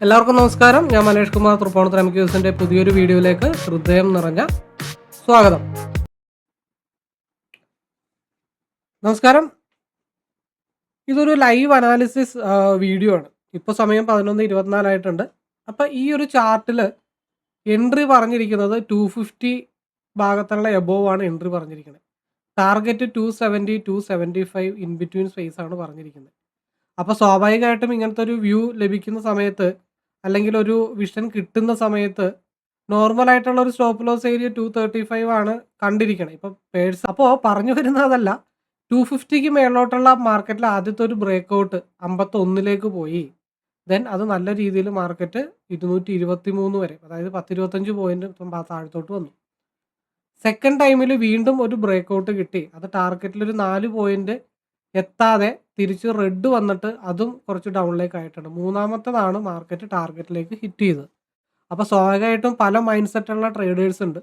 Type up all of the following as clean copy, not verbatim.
എല്ലാവർക്കും നമസ്കാരം. ഞാൻ മനേഷ് കുമാർ തൃപ്പൂണിത്തുറ MQSന്റെ പുതിയൊരു വീഡിയോയിലേക്ക് ഹൃദയം നിറഞ്ഞ സ്വാഗതം. നമസ്കാരം. ഇതൊരു ലൈവ് അനാലിസിസ് വീഡിയോ ആണ്. ഇപ്പോൾ സമയം 11:24 ആയിട്ടുണ്ട്. അപ്പോൾ ഈ ഒരു ചാർട്ടിൽ എൻട്രി പറഞ്ഞിരിക്കുന്നത് 250 ഭാഗത്തുള്ള എബോവ് ആണ് എൻട്രി പറഞ്ഞിരിക്കുന്നത്. ടാർഗറ്റ് 270, 275 ഇൻ ബിറ്റ്വീൻ സ്പേസ് ആണ് പറഞ്ഞിരിക്കുന്നത്. അപ്പോൾ സ്വാഭാവികമായിട്ടും ഇങ്ങനത്തെ ഒരു വ്യൂ ലഭിക്കുന്ന സമയത്ത് അല്ലെങ്കിൽ ഒരു വിഷൻ കിട്ടുന്ന സമയത്ത് നോർമൽ ആയിട്ടുള്ള ഒരു സ്റ്റോപ്പ് ലോസ് ഏരിയ 235 ആണ് കണ്ടിരിക്കണം. ഇപ്പം അപ്പോൾ പറഞ്ഞു വരുന്നതല്ല, 250ക്ക് മേലോട്ടുള്ള മാർക്കറ്റിൽ ആദ്യത്തെ ഒരു ബ്രേക്ക് ഔട്ട് 51ലേക്ക് പോയി. ദെൻ അത് നല്ല രീതിയിൽ മാർക്കറ്റ് 223 വരെ, അതായത് 10-25 പോയിന്റ് താഴത്തോട്ട് വന്നു. സെക്കൻഡ് ടൈമിൽ വീണ്ടും ഒരു ബ്രേക്ക് ഔട്ട് കിട്ടി. അത് ടാർഗറ്റിൽ ഒരു 4 പോയിന്റ് എത്താതെ തിരിച്ച് റെഡ് വന്നിട്ട് അതും കുറച്ച് ഡൗണിലേക്ക് ആയിട്ടുണ്ട്. മൂന്നാമത്തേതാണ് മാർക്കറ്റ് ടാർഗറ്റിലേക്ക് ഹിറ്റ് ചെയ്തത്. അപ്പോൾ സ്വാഭാവികമായിട്ടും പല മൈൻഡ് സെറ്റുള്ള ട്രേഡേഴ്സ് ഉണ്ട്.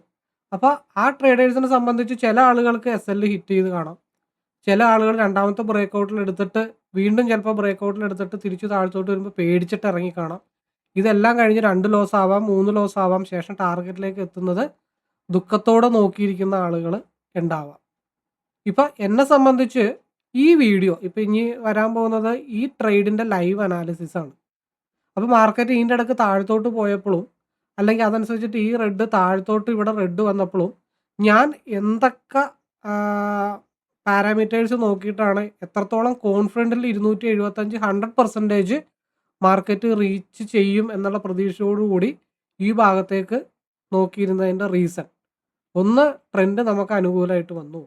അപ്പോൾ ആ ട്രേഡേഴ്സിനെ സംബന്ധിച്ച് ചില ആളുകൾക്ക് SL ഹിറ്റ് ചെയ്ത് കാണാം. ചില ആളുകൾ രണ്ടാമത്തെ ബ്രേക്ക് ഔട്ടിൽ എടുത്തിട്ട് വീണ്ടും ചിലപ്പോൾ ബ്രേക്ക് ഔട്ടിൽ എടുത്തിട്ട് തിരിച്ച് താഴത്തോട്ട് വരുമ്പോൾ പേടിച്ചിട്ട് ഇറങ്ങി കാണാം. ഇതെല്ലാം കഴിഞ്ഞ് 2 ലോസ് ആവാം, 3 ലോസ് ആവാം. ശേഷം ടാർഗറ്റിലേക്ക് എത്തുന്നത് ദുഃഖത്തോടെ നോക്കിയിരിക്കുന്ന ആളുകൾ ഉണ്ടാവാം. ഇപ്പം എന്നെ സംബന്ധിച്ച് ഈ വീഡിയോ ഇപ്പം ഇനി വരാൻ പോകുന്നത് ഈ ട്രേഡിൻ്റെ ലൈവ് അനാലിസിസ് ആണ്. അപ്പോൾ മാർക്കറ്റ് ഇതിൻ്റെ ഇടയ്ക്ക് താഴത്തോട്ട് പോയപ്പോഴും അല്ലെങ്കിൽ അതനുസരിച്ചിട്ട് ഈ റെഡ് താഴത്തോട്ട് ഇവിടെ റെഡ് വന്നപ്പോഴും ഞാൻ എന്തൊക്കെ പാരാമീറ്റേഴ്സ് നോക്കിയിട്ടാണ് എത്രത്തോളം കോൺഫിഡൻ്റിൽ 275 100% മാർക്കറ്റ് റീച്ച് ചെയ്യും എന്നുള്ള പ്രതീക്ഷയോടുകൂടി ഈ ഭാഗത്തേക്ക് നോക്കിയിരുന്നതിൻ്റെ റീസൺ ഒന്ന്, ട്രെൻഡ് നമുക്ക് അനുകൂലമായിട്ട് വന്നു,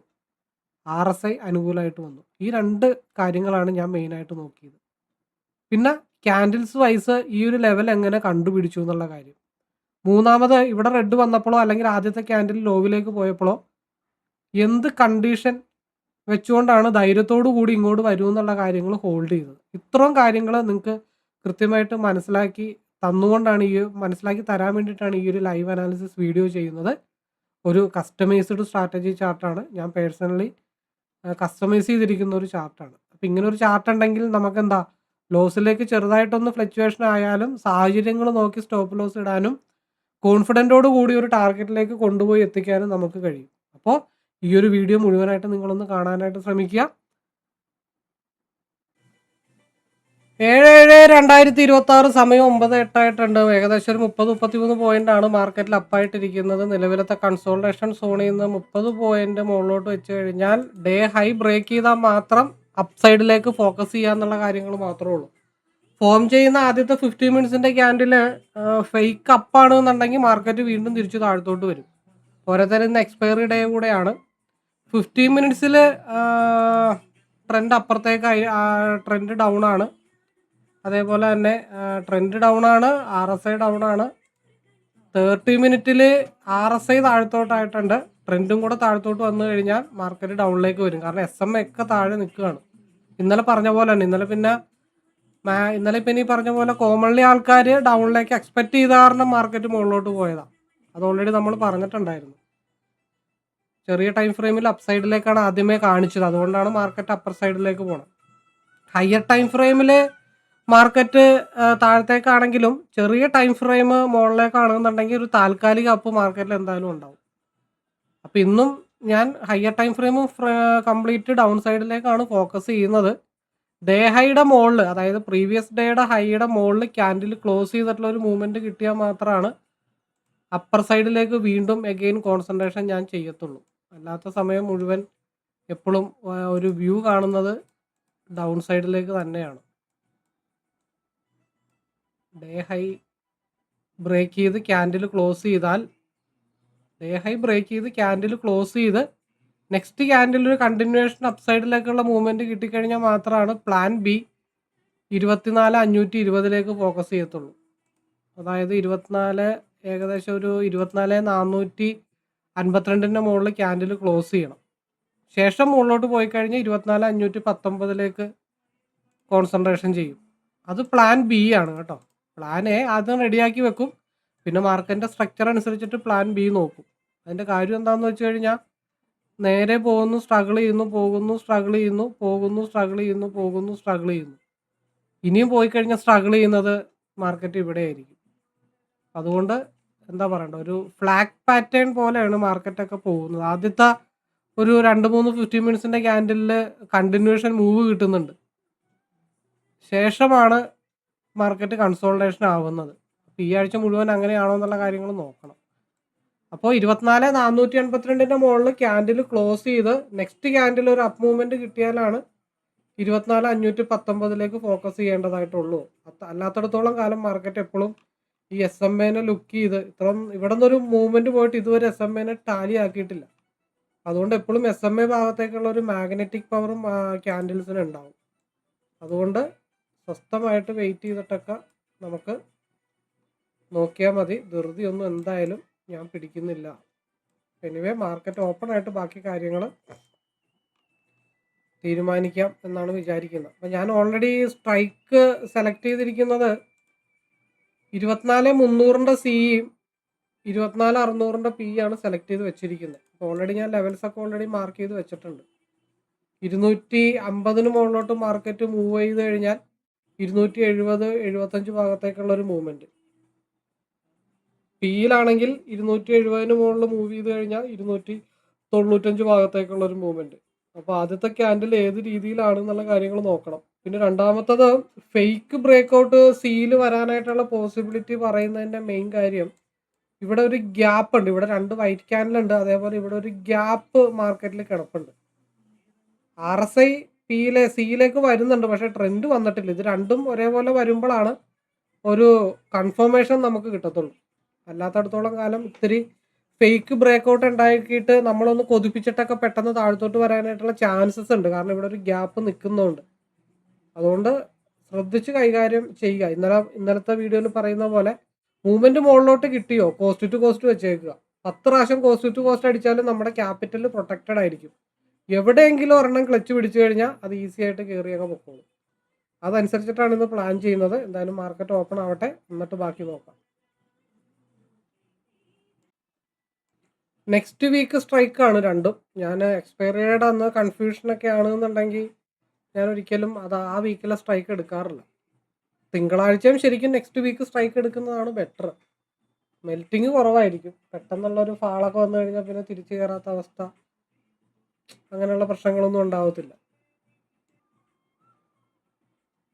RSI അനുകൂലമായിട്ട് വന്നു. ഈ 2 കാര്യങ്ങളാണ് ഞാൻ മെയിനായിട്ട് നോക്കിയത്. പിന്നെ ക്യാൻഡിൽസ് വൈസ് ഈ ഒരു ലെവൽ എങ്ങനെ കണ്ടുപിടിച്ചു എന്നുള്ള കാര്യം. മൂന്നാമത് ഇവിടെ റെഡ് വന്നപ്പോഴോ അല്ലെങ്കിൽ ആദ്യത്തെ ക്യാൻഡിൽ ലോവിലേക്ക് പോയപ്പോഴോ എന്ത് കണ്ടീഷൻ വെച്ചുകൊണ്ടാണ് ധൈര്യത്തോടു കൂടി ഇങ്ങോട്ട് വരൂ എന്നുള്ള കാര്യങ്ങൾ ഹോൾഡ് ചെയ്തത്. ഇത്രയും കാര്യങ്ങൾ നിങ്ങൾക്ക് കൃത്യമായിട്ട് മനസ്സിലാക്കി തന്നുകൊണ്ടാണ് മനസ്സിലാക്കി തരാൻ വേണ്ടിയിട്ടാണ് ഈ ഒരു ലൈവ് അനാലിസിസ് വീഡിയോ ചെയ്യുന്നത്. ഒരു കസ്റ്റമൈസ്ഡ് സ്ട്രാറ്റജി ചാർട്ടാണ്. ഞാൻ പേഴ്സണലി കസ്റ്റമൈസ് ചെയ്തിരിക്കുന്ന ഒരു ചാർട്ടാണ്. അപ്പോൾ ഇങ്ങനെ ഒരു ചാർട്ട് ഉണ്ടെങ്കിൽ നമുക്കെന്താ ലോസിലേക്ക് ചെറുതായിട്ടൊന്ന് ഫ്ലക്ച്വേഷൻ ആയാലും സാഹചര്യങ്ങൾ നോക്കി സ്റ്റോപ്പ് ലോസ് ഇടാനും കോൺഫിഡൻറ്റോട് കൂടി ഒരു ടാർഗറ്റിലേക്ക് കൊണ്ടുപോയി എത്തിക്കാനും നമുക്ക് കഴിയും. അപ്പോൾ ഈ ഒരു വീഡിയോ മുഴുവനായിട്ട് നിങ്ങളൊന്ന് കാണാനായിട്ട് ശ്രമിക്കുക. 7/7/2026 സമയം 9:08 ആയിട്ടുണ്ട്. ഏകദേശം ഒരു 30-33 പോയിന്റാണ് മാർക്കറ്റിൽ അപ്പായിട്ടിരിക്കുന്നത്. നിലവിലത്തെ കൺസോൾട്ടേഷൻ സോണിൽ നിന്ന് 30 പോയിന്റ് മുകളിലോട്ട് വെച്ച് കഴിഞ്ഞാൽ ഡേ ഹൈ ബ്രേക്ക് ചെയ്താൽ മാത്രം അപ്സൈഡിലേക്ക് ഫോക്കസ് ചെയ്യാന്നുള്ള കാര്യങ്ങൾ മാത്രമേ ഉള്ളൂ. ഫോം ചെയ്യുന്ന ആദ്യത്തെ 15 മിനിറ്റ്സിൻ്റെ ക്യാൻഡിൽ ഫേക്ക് അപ്പാണ് എന്നുണ്ടെങ്കിൽ മാർക്കറ്റ് വീണ്ടും തിരിച്ചു താഴത്തോട്ട് വരും. ഓരോരുത്തരും ഇന്ന് എക്സ്പയറി ഡേ കൂടെയാണ്. 15 മിനിറ്റ്സിൽ ട്രെൻഡ് അപ്പുറത്തേക്ക് ട്രെൻഡ് ഡൗൺ ആണ്. അതേപോലെ തന്നെ ട്രെൻഡ് ഡൗൺ ആണ്, RSI ഡൗൺ ആണ്. 30 മിനിറ്റിൽ RSI താഴത്തോട്ടായിട്ടുണ്ട്. ട്രെൻഡും കൂടെ താഴത്തോട്ട് വന്നു കഴിഞ്ഞാൽ മാർക്കറ്റ് ഡൗണിലേക്ക് വരും. കാരണം SMA ഒക്കെ താഴെ നിൽക്കുകയാണ്. ഇന്നലെ പറഞ്ഞ പോലെ തന്നെ ഇന്നലെ പിന്നെ ഈ പറഞ്ഞ പോലെ കോമൺലി ആൾക്കാർ ഡൗണിലേക്ക് എക്സ്പെക്ട് ചെയ്ത കാരണം മാർക്കറ്റ് മുകളിലോട്ട് പോയതാണ്. അത് ഓൾറെഡി നമ്മൾ പറഞ്ഞിട്ടുണ്ടായിരുന്നു. ചെറിയ ടൈം ഫ്രെയിമിൽ അപ്സൈഡിലേക്കാണ് ആദ്യമേ കാണിച്ചത്. അതുകൊണ്ടാണ് മാർക്കറ്റ് അപ്പർ സൈഡിലേക്ക് പോകണം. ഹയർ ടൈം ഫ്രെയിമിൽ മാർക്കറ്റ് താഴത്തേക്കാണെങ്കിലും ചെറിയ ടൈം ഫ്രെയിം മുകളിലേക്കാണെന്നുണ്ടെങ്കിൽ ഒരു താൽക്കാലിക അപ്പ് മാർക്കറ്റിൽ എന്തായാലും ഉണ്ടാവും. അപ്പോൾ ഇന്നും ഞാൻ higher time frame complete down സൈഡിലേക്കാണ് ഫോക്കസ് ചെയ്യുന്നത്. ഡേ ഹൈയുടെ മുകളിൽ, അതായത് പ്രീവിയസ് ഡേയുടെ ഹൈയുടെ മുകളിൽ ക്യാൻഡിൽ ക്ലോസ് ചെയ്തിട്ടുള്ള ഒരു മൂവ്മെൻറ്റ് കിട്ടിയാൽ മാത്രമാണ് അപ്പർ സൈഡിലേക്ക് വീണ്ടും എഗെയിൻ കോൺസെൻട്രേഷൻ ഞാൻ ചെയ്യത്തുള്ളൂ. അല്ലാത്ത സമയം മുഴുവൻ എപ്പോഴും ഒരു വ്യൂ കാണുന്നത് ഡൗൺ സൈഡിലേക്ക് തന്നെയാണ്. ഡേ ഹൈ ബ്രേക്ക് ചെയ്ത് ക്യാൻഡിൽ ക്ലോസ് ചെയ്താൽ നെക്സ്റ്റ് ക്യാൻഡിൽ ഒരു കണ്ടിന്യൂവേഷൻ അപ്സൈഡിലേക്കുള്ള മൂവ്മെൻറ്റ് കിട്ടിക്കഴിഞ്ഞാൽ മാത്രമാണ് പ്ലാൻ ബി 24,520 ഫോക്കസ് ചെയ്യത്തുള്ളൂ. അതായത് ഏകദേശം ഒരു 24,452 മുകളിൽ ക്യാൻഡിൽ ക്ലോസ് ചെയ്യണം. ശേഷം മുകളിലോട്ട് പോയി കഴിഞ്ഞാൽ 24,519 കോൺസെൻട്രേഷൻ ചെയ്യും. അത് പ്ലാൻ ബി ആണ് കേട്ടോ. പ്ലാൻ എ ആദ്യം റെഡിയാക്കി വെക്കും, പിന്നെ മാർക്കറ്റിൻ്റെ സ്ട്രക്ചർ അനുസരിച്ചിട്ട് പ്ലാൻ ബി നോക്കും. അതിൻ്റെ കാര്യം എന്താണെന്ന് വെച്ച് കഴിഞ്ഞാൽ നേരെ പോകുന്നു, സ്ട്രഗിൾ ചെയ്യുന്നു. ഇനിയും പോയി കഴിഞ്ഞാൽ സ്ട്രഗിൾ ചെയ്യുന്നത് മാർക്കറ്റ് ഇവിടെ ആയിരിക്കും. അതുകൊണ്ട് എന്താ പറയണ്ടേ, ഒരു ഫ്ലാഗ് പാറ്റേൺ പോലെയാണ് മാർക്കറ്റൊക്കെ പോകുന്നത്. ആദ്യത്തെ ഒരു 2-3 15 മിനിറ്റ്സിൻ്റെ ക്യാൻഡിലിൽ കണ്ടിന്യൂഷൻ മൂവ് കിട്ടുന്നുണ്ട്. ശേഷമാണ് മാർക്കറ്റ് കൺസോൾട്ടേഷൻ ആവുന്നത്. അപ്പോൾ ഈ ആഴ്ച മുഴുവൻ അങ്ങനെയാണോ എന്നുള്ള കാര്യങ്ങൾ നോക്കണം. അപ്പോൾ 24,482ൻ്റെ മുകളിൽ ക്യാൻഡിൽ ക്ലോസ് ചെയ്ത് നെക്സ്റ്റ് ക്യാൻഡിൽ ഒരു അപ്പ് മൂവ്മെൻറ്റ് കിട്ടിയാലാണ് 24,519ലേക്ക് ഫോക്കസ് ചെയ്യേണ്ടതായിട്ടുള്ളൂ. അല്ലാത്തിടത്തോളം കാലം മാർക്കറ്റ് എപ്പോഴും ഈ SMA ലുക്ക് ചെയ്ത് ഇവിടെ നിന്നൊരു മൂവ്മെൻറ്റ് പോയിട്ട് ഇതുവരെ SMA ടാലി ആക്കിയിട്ടില്ല. അതുകൊണ്ട് എപ്പോഴും SMA ഭാഗത്തേക്കുള്ള ഒരു മാഗ്നറ്റിക് പവറും ക്യാൻഡിൽസിന് ഉണ്ടാവും. അതുകൊണ്ട് സ്വസ്ഥമായിട്ട് വെയിറ്റ് ചെയ്തിട്ടൊക്കെ നമുക്ക് നോക്കിയാൽ മതി. ധൃതിയൊന്നും എന്തായാലും ഞാൻ പിടിക്കുന്നില്ല. എനിവേ മാർക്കറ്റ് ഓപ്പൺ ആയിട്ട് ബാക്കി കാര്യങ്ങൾ തീരുമാനിക്കാം എന്നാണ് വിചാരിക്കുന്നത്. അപ്പോൾ ഞാൻ ഓൾറെഡി സ്ട്രൈക്ക് സെലക്ട് ചെയ്തിരിക്കുന്നത് 24,300ൻ്റെ സിയും 24,600ൻ്റെ പി ആണ് സെലക്ട് ചെയ്ത് വെച്ചിരിക്കുന്നത്. അപ്പോൾ ഓൾറെഡി ഞാൻ ലെവൽസൊക്കെ ഓൾറെഡി മാർക്ക് ചെയ്ത് വെച്ചിട്ടുണ്ട്. 250 മുകളിലോട്ട് മാർക്കറ്റ് മൂവ് ചെയ്ത് കഴിഞ്ഞാൽ 270-75 ഭാഗത്തേക്കുള്ള ഒരു മൂവ്മെൻറ്റ്. പിയിലാണെങ്കിൽ 270 മുകളിൽ മൂവ് ചെയ്ത് കഴിഞ്ഞാൽ 295 ഭാഗത്തേക്കുള്ള ഒരു മൂവ്മെൻറ്റ്. അപ്പോൾ ആദ്യത്തെ ക്യാൻഡിൽ ഏത് രീതിയിലാണെന്നുള്ള കാര്യങ്ങൾ നോക്കണം. പിന്നെ രണ്ടാമത്തത് ഫേക്ക് ബ്രേക്ക്ഔട്ട് സിയിൽ വരാനായിട്ടുള്ള പോസിബിലിറ്റി പറയുന്നതിൻ്റെ മെയിൻ കാര്യം, ഇവിടെ ഒരു ഗ്യാപ്പ് ഉണ്ട്. ഇവിടെ 2 വൈറ്റ് ക്യാൻഡിൽ ഉണ്ട്. അതേപോലെ ഇവിടെ ഒരു ഗ്യാപ്പ് മാർക്കറ്റിൽ കിടപ്പുണ്ട്. RSI സിയിലേക്ക് വരുന്നുണ്ട്, പക്ഷേ ട്രെൻഡ് വന്നിട്ടില്ല. ഇത് രണ്ടും ഒരേപോലെ വരുമ്പോഴാണ് ഒരു കൺഫർമേഷൻ നമുക്ക് കിട്ടത്തുള്ളൂ. അല്ലാത്തടത്തോളം കാലം ഇത്തിരി ഫേക്ക് ബ്രേക്ക്ഔട്ട് ഉണ്ടാക്കിയിട്ട് നമ്മളൊന്ന് കൊതിപ്പിച്ചിട്ടൊക്കെ പെട്ടെന്ന് താഴത്തോട്ട് വരാനായിട്ടുള്ള ചാൻസസ് ഉണ്ട്. കാരണം ഇവിടെ ഒരു ഗ്യാപ്പ് നിൽക്കുന്നുണ്ട്. അതുകൊണ്ട് ശ്രദ്ധിച്ച് കൈകാര്യം ചെയ്യുക. ഇന്നലത്തെ വീഡിയോയിൽ പറയുന്ന പോലെ മൂവ്മെൻറ്റ് മുകളിലോട്ട് കിട്ടിയോ കോസ്റ്റ് ടു കോസ്റ്റ് വെച്ചേക്കുക. 10 പ്രാവശ്യം കോസ്റ്റ് ടു കോസ്റ്റ് അടിച്ചാലും നമ്മുടെ ക്യാപിറ്റൽ പ്രൊട്ടക്റ്റഡ് ആയിരിക്കും. എവിടെയെങ്കിലും ഒരെണ്ണം ക്ലച്ച് പിടിച്ചു കഴിഞ്ഞാൽ അത് ഈസി ആയിട്ട് കയറി അങ്ങ് പൊക്കോളും. അതനുസരിച്ചിട്ടാണ് ഇന്ന് പ്ലാൻ ചെയ്യുന്നത്. എന്തായാലും മാർക്കറ്റ് ഓപ്പൺ ആവട്ടെ, എന്നിട്ട് ബാക്കി നോക്കാം. നെക്സ്റ്റ് വീക്ക് സ്ട്രൈക്കാണ് രണ്ടും. ഞാൻ എക്സ്പയറിയുടെ അന്ന് കൺഫ്യൂഷനൊക്കെ ആണെന്നുണ്ടെങ്കിൽ ഞാൻ ഒരിക്കലും ആ വീക്കിലെ സ്ട്രൈക്ക് എടുക്കാറില്ല. തിങ്കളാഴ്ചയും ശരിക്കും നെക്സ്റ്റ് വീക്ക് സ്ട്രൈക്ക് എടുക്കുന്നതാണ് ബെറ്റർ. മെൽറ്റിങ് കുറവായിരിക്കും. പെട്ടെന്നുള്ളൊരു ഫാളൊക്കെ വന്നു കഴിഞ്ഞാൽ പിന്നെ തിരിച്ചു കയറാത്ത അവസ്ഥ, അങ്ങനെയുള്ള പ്രശ്നങ്ങളൊന്നും ഉണ്ടാവത്തില്ല.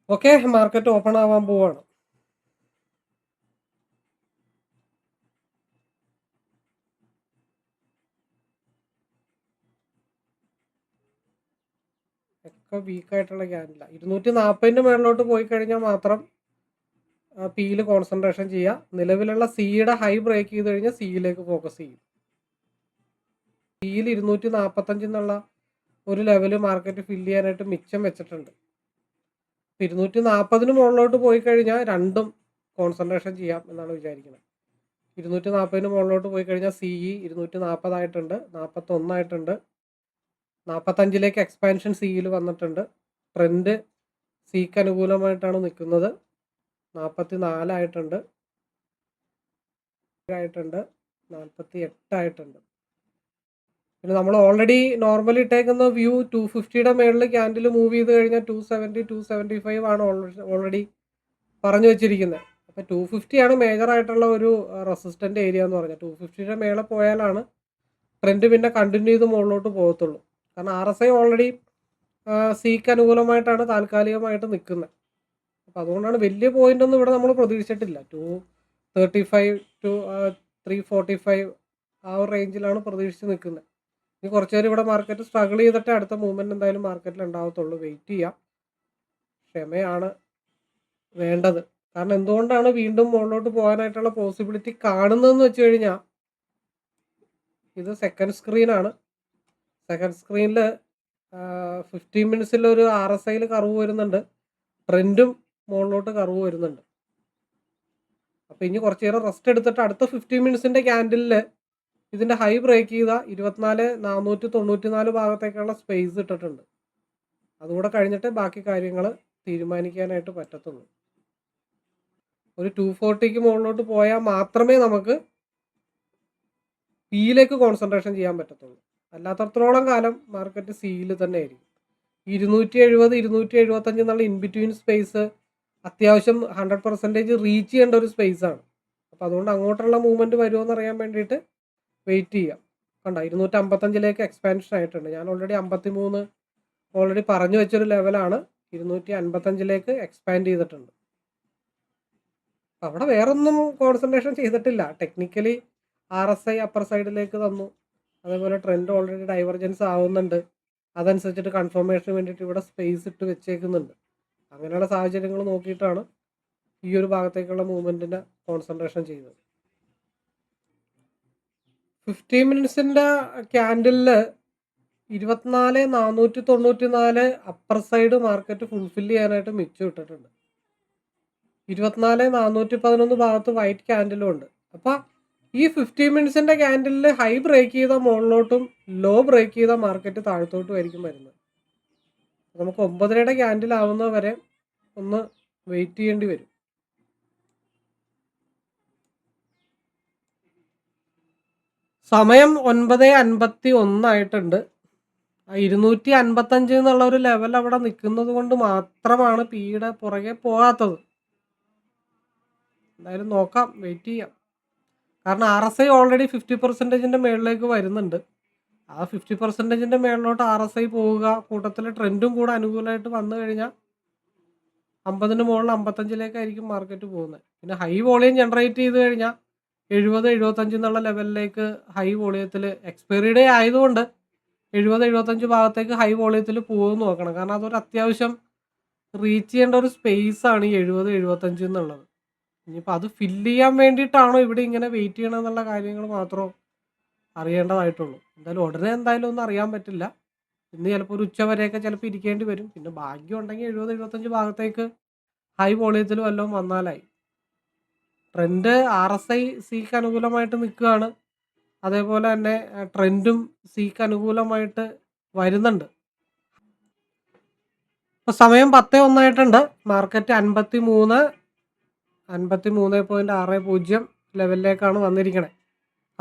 ഓക്കെ, മാർക്കറ്റ് ഓപ്പൺ ആവാൻ പോവാണ്. ഒക്കെ വീക്കായിട്ടുള്ള ക്യാൻഡില 240ൻ്റെ മേളിലോട്ട് പോയി കഴിഞ്ഞാൽ മാത്രം പിയിൽ കോൺസെൻട്രേഷൻ ചെയ്യുക. നിലവിലുള്ള സിയുടെ ഹൈ ബ്രേക്ക് ചെയ്ത് കഴിഞ്ഞാൽ സിയിലേക്ക് ഫോക്കസ് ചെയ്യും. സിയിൽ 245 എന്നുള്ള ഒരു ലെവല് മാർക്കറ്റ് ഫില്ല് ചെയ്യാനായിട്ട് മിച്ചം വെച്ചിട്ടുണ്ട്. 240ന് മുകളിലോട്ട് പോയി കഴിഞ്ഞാൽ രണ്ടും കോൺസെൻട്രേഷൻ ചെയ്യാം എന്നാണ് വിചാരിക്കുന്നത്. 240ന് മുകളിലോട്ട് പോയി കഴിഞ്ഞാൽ CE 240 ആയിട്ടുണ്ട്, 41 ആയിട്ടുണ്ട്, 45ലേക്ക് എക്സ്പാൻഷൻ സിയിൽ വന്നിട്ടുണ്ട്. ട്രെൻഡ് സിക്ക് അനുകൂലമായിട്ടാണ് നിൽക്കുന്നത്. 44 ആയിട്ടുണ്ട്, 48 ആയിട്ടുണ്ട്. പിന്നെ നമ്മൾ ഓൾറെഡി നോർമലി ഇട്ടേക്കുന്ന വ്യൂ 250യുടെ മേളിൽ ക്യാൻഡിൽ മൂവ് ചെയ്ത് കഴിഞ്ഞാൽ 270-275 ആണ് ഓൾറെഡി പറഞ്ഞു വെച്ചിരിക്കുന്നത്. അപ്പോൾ 250 ആണ് മേജറായിട്ടുള്ള ഒരു റെസിസ്റ്റൻ്റ് ഏരിയ എന്ന് പറഞ്ഞാൽ. 250യുടെ മേലെ പോയാലാണ് ട്രെൻഡ് പിന്നെ കണ്ടിന്യൂ ചെയ്ത് മുകളിലോട്ട് പോകത്തുള്ളൂ. കാരണം RSI ഓൾറെഡി സിക്ക് അനുകൂലമായിട്ടാണ് താൽക്കാലികമായിട്ട് നിൽക്കുന്നത്. അപ്പോൾ അതുകൊണ്ടാണ് വലിയ പോയിൻ്റൊന്നും ഇവിടെ നമ്മൾ പ്രതീക്ഷിച്ചിട്ടില്ല. 235-345 ആ ഒരു റേഞ്ചിലാണ് പ്രതീക്ഷിച്ച് നിൽക്കുന്നത്. ഇനി കുറച്ച് നേരം ഇവിടെ മാർക്കറ്റ് സ്ട്രഗിൾ ചെയ്തിട്ട് അടുത്ത മൂവ്മെൻറ്റ് എന്തായാലും മാർക്കറ്റിൽ ഉണ്ടാകത്തുള്ളൂ. വെയിറ്റ് ചെയ്യാം, ക്ഷമയാണ് വേണ്ടത്. കാരണം എന്തുകൊണ്ടാണ് വീണ്ടും മുകളിലോട്ട് പോകാനായിട്ടുള്ള പോസിബിലിറ്റി കാണുന്നതെന്ന് വെച്ച് കഴിഞ്ഞാൽ, ഇത് സെക്കൻഡ് സ്ക്രീനാണ്. സെക്കൻഡ് സ്ക്രീനിൽ 15 മിനിറ്റ്സിലൊരു RSIയിൽ കർവ് വരുന്നുണ്ട്, ട്രെൻഡും മുകളിലോട്ട് കർവ് വരുന്നുണ്ട്. അപ്പോൾ ഇനി കുറച്ച് നേരം റെസ്റ്റ് എടുത്തിട്ട് അടുത്ത 15 മിനിറ്റ്സിൻ്റെ ക്യാൻഡിലിൽ ഇതിൻ്റെ ഹൈ ബ്രേക്ക് ചെയ്ത 24,494 ഭാഗത്തേക്കുള്ള സ്പേസ് ഇട്ടിട്ടുണ്ട്. അതുകൂടെ കഴിഞ്ഞിട്ട് ബാക്കി കാര്യങ്ങൾ തീരുമാനിക്കാനായിട്ട് പറ്റത്തുള്ളൂ. ഒരു 240ക്ക് മുകളിലോട്ട് പോയാൽ മാത്രമേ നമുക്ക് പിയിലേക്ക് കോൺസെൻട്രേഷൻ ചെയ്യാൻ പറ്റത്തുള്ളൂ. അല്ലാത്തത്രത്തോളം കാലം മാർക്കറ്റ് സിയിൽ തന്നെ ആയിരിക്കും. 270-275 എന്നുള്ള ഇൻ ബിറ്റ്വീൻ സ്പേസ് അത്യാവശ്യം 100% റീച്ച് ചെയ്യേണ്ട ഒരു സ്പേസാണ്. അപ്പോൾ അതുകൊണ്ട് അങ്ങോട്ടുള്ള മൂവ്മെൻറ്റ് വരുമോ എന്നറിയാൻ വേണ്ടിയിട്ട് വെയിറ്റ് ചെയ്യാം. കണ്ടോ 255 എക്സ്പാൻഷൻ ആയിട്ടുണ്ട്. ഞാൻ ഓൾറെഡി 53 ഓൾറെഡി പറഞ്ഞു വെച്ചൊരു ലെവലാണ്. 255 എക്സ്പാൻഡ് ചെയ്തിട്ടുണ്ട്. അവിടെ വേറൊന്നും കോൺസെൻട്രേഷൻ ചെയ്തിട്ടില്ല. ടെക്നിക്കലി RSI അപ്പർ സൈഡിലേക്ക് തന്നു. അതേപോലെ ട്രെൻഡ് ഓൾറെഡി ഡൈവർജൻസ് ആവുന്നുണ്ട്. അതനുസരിച്ചിട്ട് കൺഫർമേഷന് വേണ്ടിയിട്ട് ഇവിടെ സ്പേസ് ഇട്ട് വെച്ചേക്കുന്നുണ്ട്. അങ്ങനെയുള്ള സാഹചര്യങ്ങൾ നോക്കിയിട്ടാണ് ഈ ഒരു ഭാഗത്തേക്കുള്ള മൂവ്മെൻറ്റിനെ കോൺസെൻട്രേഷൻ ചെയ്തത്. 15 മിനിറ്റ്സിൻ്റെ ക്യാൻഡിലിൽ 24,494 അപ്പർ സൈഡ് മാർക്കറ്റ് ഫുൾഫിൽ ചെയ്യാനായിട്ട് മിച്ചം ഇട്ടിട്ടുണ്ട്. 24,411 ഭാഗത്ത് വൈറ്റ് ക്യാൻഡിലും ഉണ്ട്. അപ്പോൾ ഈ 15 മിനിറ്റ്സിൻ്റെ ക്യാൻഡിലിൽ ഹൈ ബ്രേക്ക് ചെയ്ത മുകളിലോട്ടും ലോ ബ്രേക്ക് ചെയ്ത മാർക്കറ്റ് താഴത്തോട്ടും ആയിരിക്കും വരുന്നത്. നമുക്ക് 9:30 ക്യാൻഡിൽ ആവുന്നത് വരെ ഒന്ന് വെയിറ്റ് ചെയ്യേണ്ടി വരും. സമയം 9:51 ആയിട്ടുണ്ട്. 255 എന്നുള്ള ഒരു ലെവൽ അവിടെ നിൽക്കുന്നത് കൊണ്ട് മാത്രമാണ് പിയുടെ പുറകെ പോകാത്തത്. എന്തായാലും നോക്കാം, വെയിറ്റ് ചെയ്യാം. കാരണം RSI ഓൾറെഡി 50%ൻ്റെ മേളിലേക്ക് വരുന്നുണ്ട്. ആ 50%ൻ്റെ മേളിലോട്ട് RSI പോവുക, കൂട്ടത്തിൽ ട്രെൻഡും കൂടെ അനുകൂലമായിട്ട് വന്നു കഴിഞ്ഞാൽ 50-ന് മുകളിൽ 55-ലേക്കായിരിക്കും മാർക്കറ്റ് പോകുന്നത്. പിന്നെ ഹൈ വോളിയം ജനറേറ്റ് ചെയ്ത് കഴിഞ്ഞാൽ 70-75 എന്നുള്ള ലെവലിലേക്ക് ഹൈ വോളിയത്തിൽ എക്സ്പയറി ഡേ ആയതുകൊണ്ട് 70-75 ഭാഗത്തേക്ക് ഹൈ വോളിയത്തിൽ പോകുമെന്ന് നോക്കണം. കാരണം അതൊരു അത്യാവശ്യം റീച്ച് ചെയ്യേണ്ട ഒരു സ്പേസാണ് ഈ 70-75 എന്നുള്ളത്. ഇനിയിപ്പോൾ അത് ഫില്ല് ചെയ്യാൻ വേണ്ടിയിട്ടാണോ ഇവിടെ ഇങ്ങനെ വെയിറ്റ് ചെയ്യണമെന്നുള്ള കാര്യങ്ങൾ മാത്രമേ അറിയേണ്ടതായിട്ടുള്ളൂ. എന്തായാലും ഉടനെ എന്തായാലും ഒന്നും അറിയാൻ പറ്റില്ല. ഇന്ന് ചിലപ്പോൾ ഒരു ഉച്ച വരെയൊക്കെ ചിലപ്പോൾ ഇരിക്കേണ്ടി വരും. പിന്നെ ഭാഗ്യം ഉണ്ടെങ്കിൽ 70-75 ഭാഗത്തേക്ക് ഹൈ വോളിയത്തിൽ വല്ലതും വന്നാലായി. ട്രെൻഡ് RSI സിക്ക് അനുകൂലമായിട്ട് നിൽക്കുകയാണ്. അതേപോലെ തന്നെ ട്രെൻഡും സിക്ക് അനുകൂലമായിട്ട് വരുന്നുണ്ട്. ഇപ്പോൾ സമയം 10:01 ആയിട്ടുണ്ട്. മാർക്കറ്റ് 53.60 ലെവലിലേക്കാണ് വന്നിരിക്കുന്നത്.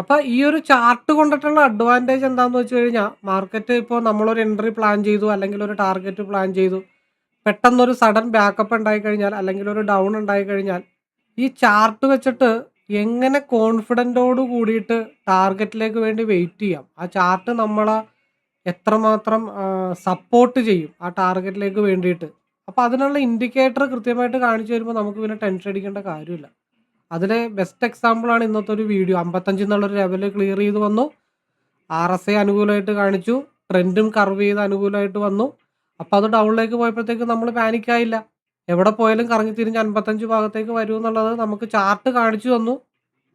അപ്പോൾ ഈ ഒരു ചാർട്ട് കൊണ്ടിട്ടുള്ള അഡ്വാൻറ്റേജ് എന്താണെന്ന് വെച്ച് കഴിഞ്ഞാൽ, മാർക്കറ്റ് ഇപ്പോൾ നമ്മളൊരു എൻട്രി പ്ലാൻ ചെയ്തു, അല്ലെങ്കിൽ ഒരു ടാർഗറ്റ് പ്ലാൻ ചെയ്തു, പെട്ടെന്നൊരു സഡൻ ബാക്കപ്പ് ഉണ്ടായി കഴിഞ്ഞാൽ, അല്ലെങ്കിൽ ഒരു ഡൗൺ ഉണ്ടായി കഴിഞ്ഞാൽ, ഈ ചാർട്ട് വെച്ചിട്ട് എങ്ങനെ കോൺഫിഡൻറ്റോട് കൂടിയിട്ട് ടാർഗറ്റിലേക്ക് വേണ്ടി വെയിറ്റ് ചെയ്യാം. ആ ചാർട്ട് നമ്മളെ എത്രമാത്രം സപ്പോർട്ട് ചെയ്യും ആ ടാർഗറ്റിലേക്ക് വേണ്ടിയിട്ട്. അപ്പോൾ അതിനുള്ള ഇൻഡിക്കേറ്റർ കൃത്യമായിട്ട് കാണിച്ചു വരുമ്പോൾ നമുക്ക് പിന്നെ ടെൻഷൻ അടിക്കേണ്ട കാര്യമില്ല. അതിലെ ബെസ്റ്റ് എക്സാമ്പിളാണ് ഇന്നത്തെ ഒരു വീഡിയോ. 55 എന്നുള്ളൊരു ലെവൽ ക്ലിയർ ചെയ്ത് വന്നു. RSI അനുകൂലമായിട്ട് കാണിച്ചു. ട്രെൻഡും കർവ് ചെയ്ത് അനുകൂലമായിട്ട് വന്നു. അപ്പോൾ അത് ഡൗണിലേക്ക് പോയപ്പോഴത്തേക്ക് നമ്മൾ പാനിക്കായില്ല. എവിടെ പോയാലും കറങ്ങി തിരിഞ്ഞ് 55 ഭാഗത്തേക്ക് വരും എന്നുള്ളത് നമുക്ക് ചാർട്ട് കാണിച്ചു തന്നു.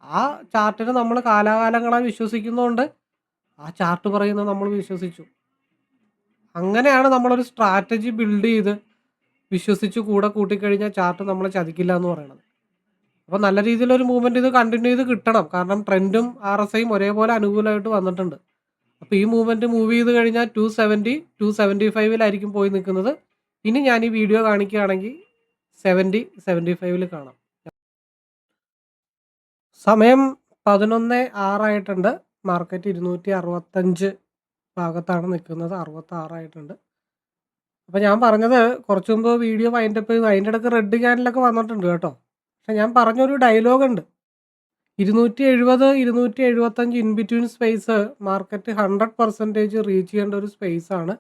ആ ചാർട്ടിനെ നമ്മൾ കാലാകാലങ്ങളായി വിശ്വസിക്കുന്നതുകൊണ്ട് ആ ചാർട്ട് പറയുന്നത് നമ്മൾ വിശ്വസിച്ചു. അങ്ങനെയാണ് നമ്മളൊരു സ്ട്രാറ്റജി ബിൽഡ് ചെയ്ത് വിശ്വസിച്ച് കൂടെ കൂട്ടിക്കഴിഞ്ഞാൽ ചാർട്ട് നമ്മളെ ചതിക്കില്ല എന്ന് പറയുന്നത്. അപ്പോൾ നല്ല രീതിയിലൊരു മൂവ്മെൻറ്റ് ഇത് കണ്ടിന്യൂ ചെയ്ത് കിട്ടണം. കാരണം ട്രെൻഡും RSIയും ഒരേപോലെ അനുകൂലമായിട്ട് വന്നിട്ടുണ്ട്. അപ്പോൾ ഈ മൂവ്മെൻറ്റ് മൂവ് ചെയ്ത് കഴിഞ്ഞാൽ 270, 275 പോയി നിൽക്കുന്നത്. ഇനി ഞാൻ ഈ വീഡിയോ കാണിക്കുകയാണെങ്കിൽ 70, 75 കാണാം. സമയം 11:06 ആയിട്ടുണ്ട്. മാർക്കറ്റ് 265 ഭാഗത്താണ് നിൽക്കുന്നത്. 66 ആയിട്ടുണ്ട്. അപ്പോൾ ഞാൻ പറഞ്ഞത് കുറച്ച് മുമ്പ് വീഡിയോ വൈൻഡപ്പ് ചെയ്തു. അതിൻ്റെ ഇടയ്ക്ക് റെഡ് ക്യാൻഡിലൊക്കെ വന്നിട്ടുണ്ട് കേട്ടോ. പക്ഷെ ഞാൻ പറഞ്ഞൊരു ഡയലോഗുണ്ട്. 270, 275 in between space market 100% reach ചെയ്യേണ്ട ഒരു സ്പേസാണ്.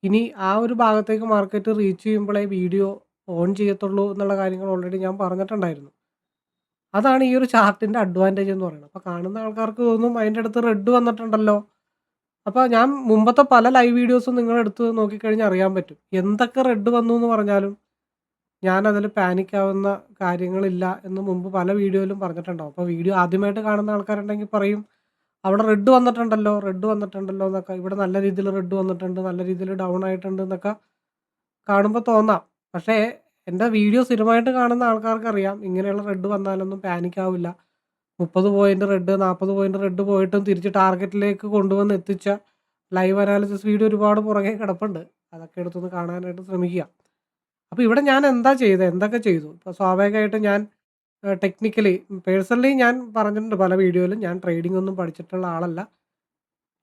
ഇനി ആ ഒരു ഭാഗത്തേക്ക് മാർക്കറ്റ് റീച്ച് ചെയ്യുമ്പോഴേ വീഡിയോ ഓൺ ചെയ്യത്തുള്ളൂ എന്നുള്ള കാര്യങ്ങൾ ഓൾറെഡി ഞാൻ പറഞ്ഞിട്ടുണ്ടായിരുന്നു. അതാണ് ഈ ഒരു ചാർട്ടിൻ്റെ അഡ്വാൻറ്റേജ് എന്ന് പറയുന്നത്. അപ്പോൾ കാണുന്ന ആൾക്കാർക്ക് തോന്നും അതിൻ്റെ അടുത്ത് റെഡ് വന്നിട്ടുണ്ടല്ലോ. അപ്പോൾ ഞാൻ മുമ്പത്തെ പല ലൈവ് വീഡിയോസും നിങ്ങളെടുത്ത് നോക്കിക്കഴിഞ്ഞാൽ അറിയാൻ പറ്റും. എന്തൊക്കെ റെഡ് വന്നു എന്ന് പറഞ്ഞാലും ഞാനതിൽ പാനിക്കാവുന്ന കാര്യങ്ങളില്ല എന്ന് മുമ്പ് പല വീഡിയോയിലും പറഞ്ഞിട്ടുണ്ടാവും. അപ്പോൾ വീഡിയോ ആദ്യമായിട്ട് കാണുന്ന ആൾക്കാരുണ്ടെങ്കിൽ പറയും, അവിടെ റെഡ് വന്നിട്ടുണ്ടല്ലോ എന്നൊക്കെ. ഇവിടെ നല്ല രീതിയിൽ റെഡ് വന്നിട്ടുണ്ട്, നല്ല രീതിയിൽ ഡൗൺ ആയിട്ടുണ്ട് എന്നൊക്കെ കാണുമ്പോൾ തോന്നാം. പക്ഷേ എൻ്റെ വീഡിയോ സ്ഥിരമായിട്ട് കാണുന്ന ആൾക്കാർക്കറിയാം ഇങ്ങനെയുള്ള റെഡ് വന്നാലൊന്നും പാനിക്കാവില്ല. 30 പോയിന്റ് റെഡ്, 40 പോയിന്റ് റെഡ് പോയിട്ടും തിരിച്ച് ടാർഗറ്റിലേക്ക് കൊണ്ടുവന്ന് എത്തിച്ച ലൈവ് അനാലിസിസ് വീഡിയോ ഒരുപാട് പുറകെ കിടപ്പുണ്ട്. അതൊക്കെ എടുത്തൊന്ന് കാണാനായിട്ട് ശ്രമിക്കുക. അപ്പോൾ ഇവിടെ ഞാൻ എന്തൊക്കെ ചെയ്തു? ഇപ്പോൾ സ്വാഭാവികമായിട്ടും ഞാൻ ടെക്നിക്കലി പേഴ്സണലി ഞാൻ പറഞ്ഞിട്ടുണ്ട് പല വീഡിയോയിലും, ഞാൻ ട്രേഡിംഗ് ഒന്നും പഠിച്ചിട്ടുള്ള ആളല്ല.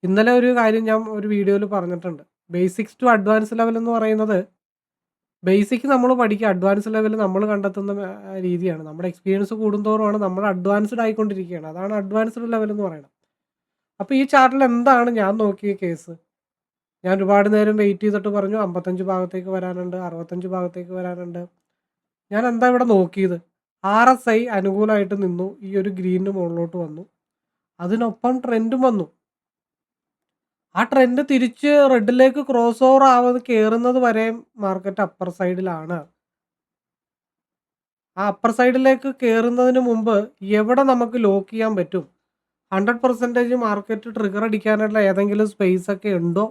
ഇന്നലെ ഒരു കാര്യം ഞാൻ ഒരു വീഡിയോയിൽ പറഞ്ഞിട്ടുണ്ട്. ബേസിക്സ് ടു അഡ്വാൻസ് ലെവൽ എന്ന് പറയുന്നത് ബേസിക് നമ്മൾ പഠിക്കുക. അഡ്വാൻസ് ലെവൽ നമ്മൾ കണ്ടെത്തുന്ന രീതിയാണ്. നമ്മുടെ എക്സ്പീരിയൻസ് കൂടുന്തോറുമാണ് നമ്മൾ അഡ്വാൻസ്ഡ് ആയിക്കൊണ്ടിരിക്കുകയാണ്. അതാണ് അഡ്വാൻസ്ഡ് ലെവൽ എന്ന് പറയുന്നത്. അപ്പോൾ ഈ ചാർട്ടിൽ എന്താണ് ഞാൻ നോക്കിയ കേസ്? ഞാൻ ഒരുപാട് നേരം വെയിറ്റ് ചെയ്തിട്ട് പറഞ്ഞു 55 ഭാഗത്തേക്ക് വരാനുണ്ട്, 65 ഭാഗത്തേക്ക് വരാനുണ്ട്. ഞാൻ എന്താ ഇവിടെ നോക്കിയത്? RSI അനുകൂലമായിട്ട് നിന്നു. ഈ ഒരു ഗ്രീനിന് മുകളിലോട്ട് വന്നു. അതിനൊപ്പം ട്രെൻഡും വന്നു. ആ ട്രെൻഡ് തിരിച്ച് റെഡിലേക്ക് ക്രോസ് ഓവർ കേറുന്നത് വരെയും മാർക്കറ്റ് അപ്പർ സൈഡിലാണ്. ആ അപ്പർ സൈഡിലേക്ക് കേറുന്നതിന് മുമ്പ് എവിടെ നമുക്ക് ലോക്ക് ചെയ്യാൻ പറ്റും? 100% മാർക്കറ്റ് ട്രിഗർ അടിക്കാനുള്ള ഏതെങ്കിലും സ്പേസ് ഒക്കെ ഉണ്ടോ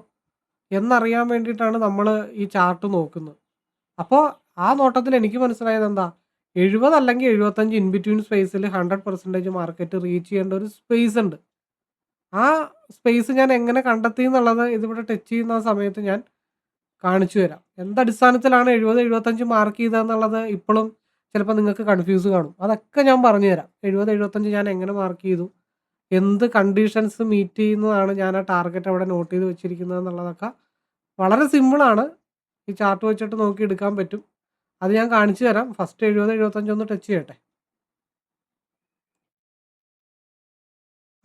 എന്നറിയാൻ വേണ്ടിയിട്ടാണ് നമ്മൾ ഈ ചാർട്ട് നോക്കുന്നത്. അപ്പോൾ ആ നോട്ടത്തിൽ എനിക്ക് മനസ്സിലായത് എന്താ? 70 അല്ലെങ്കിൽ 75 ഇൻ ബിറ്റ്വീൻ സ്പേസിൽ 100% മാർക്കറ്റ് റീച്ച് ചെയ്യേണ്ട ഒരു സ്പേസ് ഉണ്ട്. ആ സ്പേസ് ഞാൻ എങ്ങനെ കണ്ടെത്തി എന്നുള്ളത് ഇതിവിടെ ടച്ച് ചെയ്യുന്ന സമയത്ത് ഞാൻ കാണിച്ചു തരാം. എന്തടിസ്ഥാനത്തിലാണ് 70, 75 മാർക്ക് ചെയ്തതെന്നുള്ളത് ഇപ്പോഴും ചിലപ്പോൾ നിങ്ങൾക്ക് കൺഫ്യൂസ് കാണും. അതൊക്കെ ഞാൻ പറഞ്ഞു തരാം. 70, 75 ഞാൻ എങ്ങനെ മാർക്ക് ചെയ്തു? എന്ത് കണ്ടീഷൻസ് മീറ്റ് ചെയ്യുന്നതാണ് ഞാൻ ആ ടാർഗറ്റ് അവിടെ നോട്ട് ചെയ്ത് വെച്ചിരിക്കുന്നത് എന്നുള്ളതൊക്കെ വളരെ സിമ്പിളാണ്. ഈ ചാർട്ട് വെച്ചിട്ട് നോക്കി എടുക്കാൻ പറ്റും. അത് ഞാൻ കാണിച്ചു തരാം. ഫസ്റ്റ് 70, 75 ഒന്ന് ടച്ച് ചെയ്യട്ടെ.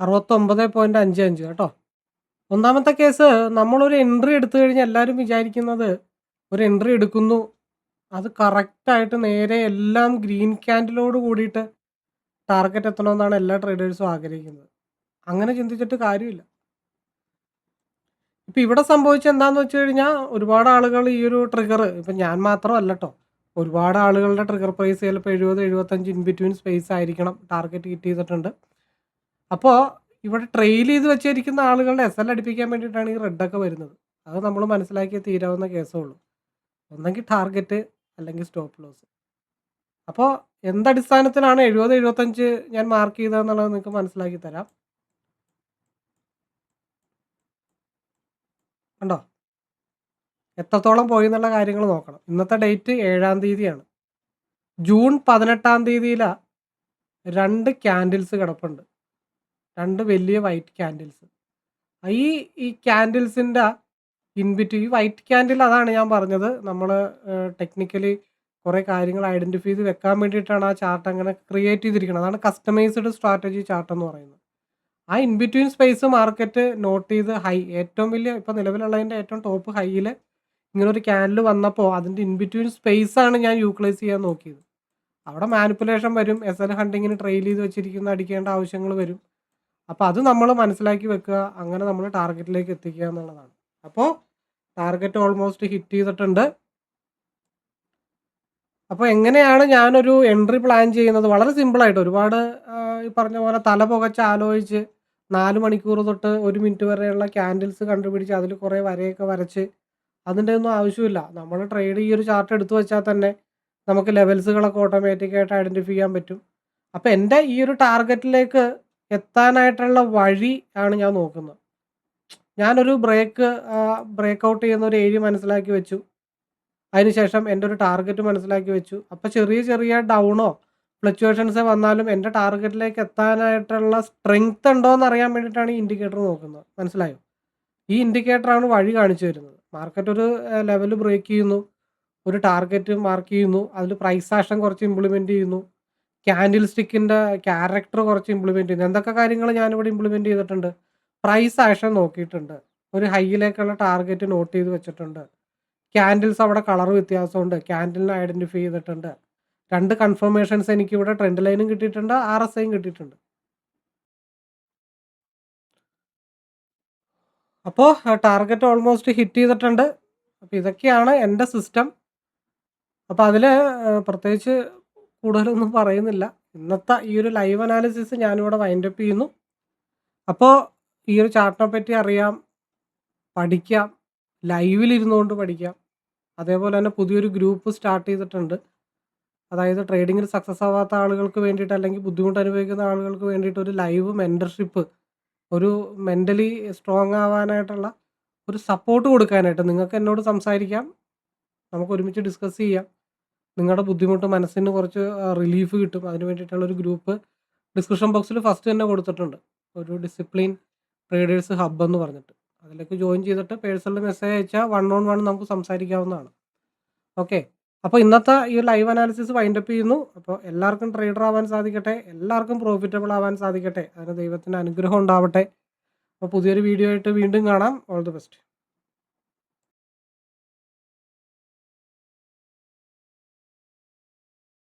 69.55 കേട്ടോ. ഒന്നാമത്തെ കേസ്, നമ്മളൊരു എൻട്രി എടുത്തു കഴിഞ്ഞാൽ എല്ലാവരും വിചാരിക്കുന്നത് ഒരു എൻട്രി എടുക്കുന്നു, അത് കറക്റ്റായിട്ട് നേരെ എല്ലാം ഗ്രീൻ ക്യാൻഡിലോട് കൂടിയിട്ട് ടാർഗറ്റ് എത്തണമെന്നാണ് എല്ലാ ട്രേഡേഴ്സും ആഗ്രഹിക്കുന്നത്. അങ്ങനെ ചിന്തിച്ചിട്ട് കാര്യമില്ല. ഇപ്പം ഇവിടെ സംഭവിച്ചത് എന്താന്ന് വെച്ച് കഴിഞ്ഞാൽ ഒരുപാട് ആളുകൾ ഈ ഒരു ട്രിഗർ, ഇപ്പം ഞാൻ മാത്രമല്ല കേട്ടോ, ഒരുപാട് ആളുകളുടെ ട്രിഗർ പ്രൈസ് ചിലപ്പോൾ 70, 75 ഇൻ ബിറ്റ്വീൻ സ്പേസ് ആയിരിക്കണം ടാർഗറ്റ് ഹിറ്റ് ചെയ്തിട്ടുണ്ട്. അപ്പോൾ ഇവിടെ ട്രെയിൽ ചെയ്ത് വെച്ചിരിക്കുന്ന ആളുകളുടെ SL അടിപ്പിക്കാൻ വേണ്ടിയിട്ടാണ് ഈ റെഡൊക്കെ വരുന്നത്. അത് നമ്മൾ മനസ്സിലാക്കിയേ തീരാവുന്ന കേസേ ഉള്ളൂ. ഒന്നെങ്കിൽ ടാർഗറ്റ് അല്ലെങ്കിൽ സ്റ്റോപ്പ് ലോസ്. അപ്പോൾ എന്തടിസ്ഥാനത്തിലാണ് 70, 75 ഞാൻ മാർക്ക് ചെയ്തതെന്നുള്ളത് നിങ്ങൾക്ക് മനസ്സിലാക്കി തരാം. കണ്ടോ? എത്രത്തോളം പോയി എന്നുള്ള കാര്യങ്ങൾ നോക്കണം. ഇന്നത്തെ ഡേറ്റ് 7-ാം തീയതിയാണ്. ജൂൺ 18-ാം തീയതിയിലാണ് 2 ക്യാൻഡിൽസ് കിടപ്പുണ്ട്. 2 വലിയ വൈറ്റ് ക്യാൻഡിൽസ്. ഈ ക്യാൻഡിൽസിൻ്റെ ഈ വൈറ്റ് ക്യാൻഡിൽ, അതാണ് ഞാൻ പറഞ്ഞത്, നമ്മൾ ടെക്നിക്കലി കുറേ കാര്യങ്ങൾ ഐഡൻറ്റിഫൈ ചെയ്ത് വെക്കാൻ വേണ്ടിയിട്ടാണ് ആ ചാർട്ട് അങ്ങനെ ക്രിയേറ്റ് ചെയ്തിരിക്കുന്നത്. അതാണ് കസ്റ്റമൈസ്ഡ് സ്ട്രാറ്റജി ചാർട്ട് എന്ന് പറയുന്നത്. ആ in between space market note ചെയ്ത് ഹൈ, ഏറ്റവും വലിയ ഇപ്പോൾ നിലവിലുള്ളതിൻ്റെ ഏറ്റവും ടോപ്പ് ഹൈയിൽ ഇങ്ങനൊരു ക്യാൻഡിൽ വന്നപ്പോൾ അതിൻ്റെ ഇൻ ബിറ്റ്വീൻ സ്പേസാണ് ഞാൻ യൂട്ടിലൈസ് ചെയ്യാൻ നോക്കിയത്. അവിടെ മാനിപ്പുലേഷൻ വരും, SL ഹണ്ടിങ്ങിന് ട്രെയിൽ ചെയ്ത് വെച്ചിരിക്കുന്ന അടിക്കേണ്ട ആവശ്യങ്ങൾ വരും. അപ്പോൾ അത് നമ്മൾ മനസ്സിലാക്കി വെക്കുക. അങ്ങനെ നമ്മൾ ടാർഗറ്റിലേക്ക് എത്തിക്കുക എന്നുള്ളതാണ്. അപ്പോൾ ടാർഗറ്റ് ഓൾമോസ്റ്റ് ഹിറ്റ് ചെയ്തിട്ടുണ്ട്. അപ്പോൾ എങ്ങനെയാണ് ഞാനൊരു എൻട്രി പ്ലാൻ ചെയ്യുന്നത്? വളരെ സിമ്പിളായിട്ട്, ഒരുപാട് ഈ പറഞ്ഞ പോലെ തല പുകച്ച് ആലോചിച്ച് 4 മണിക്കൂർ തൊട്ട് 1 മിനിറ്റ് വരെയുള്ള ക്യാൻഡിൽസ് കണ്ടുപിടിച്ച് അതിൽ കുറേ വരയൊക്കെ വരച്ച് അതിൻ്റെ ഒന്നും ആവശ്യമില്ല. നമ്മൾ ട്രേഡ് ഈ ഒരു ചാർട്ട് എടുത്തു വെച്ചാൽ തന്നെ നമുക്ക് ലെവൽസുകളൊക്കെ ഓട്ടോമാറ്റിക്കായിട്ട് ഐഡൻറ്റിഫൈ ചെയ്യാൻ പറ്റും. അപ്പോൾ എൻ്റെ ഈ ഒരു ടാർഗറ്റിലേക്ക് എത്താനായിട്ടുള്ള വഴി ആണ് ഞാൻ നോക്കുന്നത്. ഞാനൊരു ബ്രേക്ക് ഔട്ട് ചെയ്യുന്ന ഒരു ഏരിയ മനസ്സിലാക്കി വെച്ചു. അതിനുശേഷം എൻ്റെ ഒരു ടാർഗറ്റ് മനസ്സിലാക്കി വെച്ചു. അപ്പോൾ ചെറിയ ചെറിയ ഡൗണോ ഫ്ലക്ച്വേഷൻസോ വന്നാലും എൻ്റെ ടാർഗറ്റിലേക്ക് എത്താനായിട്ടുള്ള സ്ട്രെങ്ത് ഉണ്ടോ എന്ന് അറിയാൻ വേണ്ടിയിട്ടാണ് ഈ ഇൻഡിക്കേറ്റർ നോക്കുന്നത്. മനസ്സിലായോ? ഈ ഇൻഡിക്കേറ്ററാണ് വഴി കാണിച്ചു തരുന്നത്. മാർക്കറ്റ് ഒരു ലെവൽ ബ്രേക്ക് ചെയ്യുന്നു, ഒരു ടാർഗറ്റ് മാർക്ക് ചെയ്യുന്നു, അതിൽ പ്രൈസ് ആക്ഷൻ കുറച്ച് ഇംപ്ലിമെൻറ്റ് ചെയ്യുന്നു, ക്യാൻഡിൽ സ്റ്റിക്കിൻ്റെ ക്യാരക്ടർ കുറച്ച് ഇംപ്ലിമെൻറ്റ് ചെയ്യുന്നു. എന്തൊക്കെ കാര്യങ്ങൾ ഞാനിവിടെ ഇംപ്ലിമെൻറ്റ് ചെയ്തിട്ടുണ്ട്? പ്രൈസ് ആക്ഷൻ നോക്കിയിട്ടുണ്ട്, ഒരു ഹൈയിലേക്കുള്ള ടാർഗറ്റ് നോട്ട് ചെയ്ത് വെച്ചിട്ടുണ്ട്, ക്യാൻഡിൽസ് അവിടെ കളർ വ്യത്യാസമുണ്ട്, ക്യാൻഡിലിനെ ഐഡൻറ്റിഫൈ ചെയ്തിട്ടുണ്ട്, 2 കൺഫർമേഷൻസ് എനിക്കിവിടെ ട്രെൻഡ് ലൈനും കിട്ടിയിട്ടുണ്ട്, RSIയും കിട്ടിയിട്ടുണ്ട്. അപ്പോൾ ടാർഗറ്റ് ഓൾമോസ്റ്റ് ഹിറ്റ് ചെയ്തിട്ടുണ്ട്. അപ്പോൾ ഇതൊക്കെയാണ് എൻ്റെ സിസ്റ്റം. അപ്പോൾ അതിൽ പ്രത്യേകിച്ച് കൂടുതലൊന്നും പറയുന്നില്ല. ഇന്നത്തെ ഈ ഒരു ലൈവ് അനാലിസിസ് ഞാനിവിടെ വൈൻഡപ്പ് ചെയ്യുന്നു. അപ്പോൾ ഈ ഒരു ചാർട്ടിനെ പറ്റി അറിയാം, പഠിക്കാം, ലൈവിലിരുന്നുകൊണ്ട് പഠിക്കാം. അതേപോലെ തന്നെ പുതിയൊരു ഗ്രൂപ്പ് സ്റ്റാർട്ട് ചെയ്തിട്ടുണ്ട്. അതായത് ട്രേഡിങ്ങിൽ സക്സസ് ആവാത്ത ആളുകൾക്ക് വേണ്ടിയിട്ട്, അല്ലെങ്കിൽ ബുദ്ധിമുട്ട് അനുഭവിക്കുന്ന ആളുകൾക്ക് വേണ്ടിയിട്ട് ഒരു ലൈവ് മെൻറ്റർഷിപ്പ്, ഒരു മെൻ്റലി സ്ട്രോങ് ആവാനായിട്ടുള്ള ഒരു സപ്പോർട്ട് കൊടുക്കാനായിട്ട്. നിങ്ങൾക്ക് എന്നോട് സംസാരിക്കാം, നമുക്ക് ഒരുമിച്ച് ഡിസ്കസ് ചെയ്യാം. നിങ്ങളുടെ ബുദ്ധിമുട്ട് മനസ്സിന് കുറച്ച് റിലീഫ് കിട്ടും. അതിന് വേണ്ടിയിട്ടുള്ള ഒരു ഗ്രൂപ്പ് ഡിസ്ക്രിപ്ഷൻ ബോക്സിൽ ഫസ്റ്റ് തന്നെ കൊടുത്തിട്ടുണ്ട്, ഒരു ഡിസിപ്ലിൻ ട്രേഡേഴ്സ് ഹബ്ബ് എന്ന് പറഞ്ഞിട്ട്. അതിലേക്ക് ജോയിൻ ചെയ്തിട്ട് പേഴ്സണൽ മെസ്സേജ് അയച്ചാൽ 1-on-1 നമുക്ക് സംസാരിക്കാവുന്നതാണ്. ഓക്കെ. അപ്പോൾ ഇന്നത്തെ ഈ ലൈവ് അനാലിസിസ് വൈൻഡപ്പ് ചെയ്യുന്നു. അപ്പോൾ എല്ലാവർക്കും ട്രേഡർ ആവാൻ സാധിക്കട്ടെ. എല്ലാവർക്കും പ്രോഫിറ്റബിൾ ആവാൻ സാധിക്കട്ടെ. അതിന് ദൈവത്തിൻ്റെ അനുഗ്രഹം ഉണ്ടാവട്ടെ. അപ്പോൾ പുതിയൊരു വീഡിയോ ആയിട്ട് വീണ്ടും കാണാം. All the best.